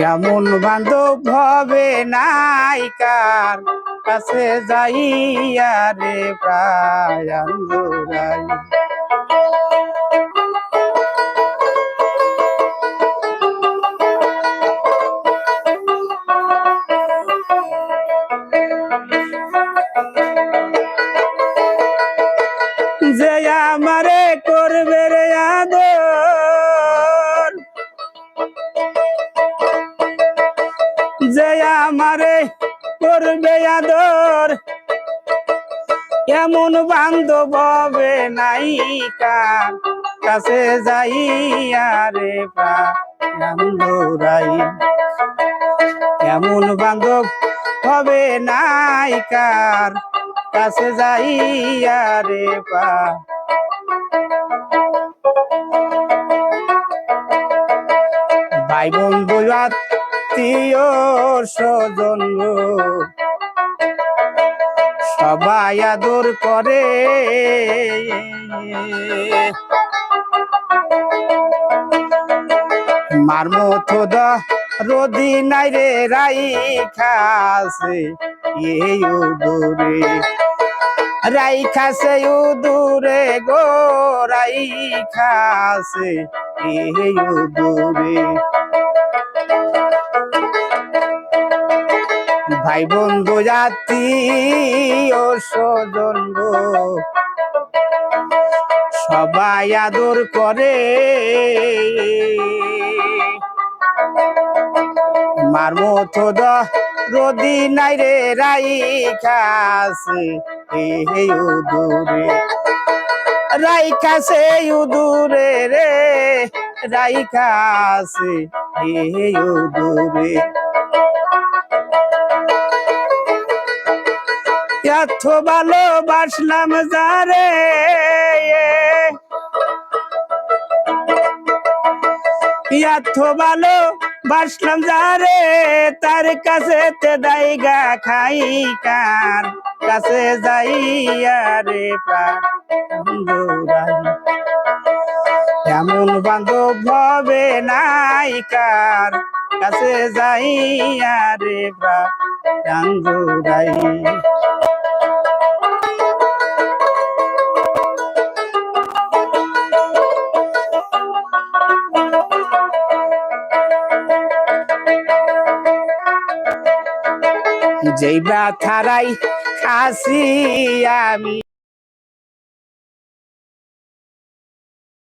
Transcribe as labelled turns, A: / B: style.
A: এমন বান্ধব হবে নাইকার কাছে যাইয়া রে প্রাণ জোড়াই। যে আমারে করবে রে আদর, যে আমারে করবে আদর, এমন বান্ধব হবে নাইকার কাছে যাইয়া রে প্রাণ জোড়াই। এমন বান্ধব হবে নাইকার কাছে যাইয়া রে ভাই বন্ধু আত্মীয় স্বজন সবাই আদর করে। মার মতো রদি নাই রে রাইখাছে এই উদূরে, রাইখাছে উদূরে গো, রাইখাছে এই উদূরে। ভাই বন্ধু আত্মীয় স্বজন গো সবাই আদর করে। মার মতো রদি নাই রে রাইখাছে এই উদূরে, রাইখাছে উদূরে রে, রাইখাছে এই উদূরে। এত ভালোবাসলাম যারে, এত ভালোবাসলাম যারে, তার কাছে তে দাইগা খাই কার কাছে যাইয়া রে প্রাণ জোড়াই। এমন বান্ধব হবে নাইকার কাছে যাইয়া রে প্রাণ জোড়াই। যেই ব্যথারাই খাসি আমি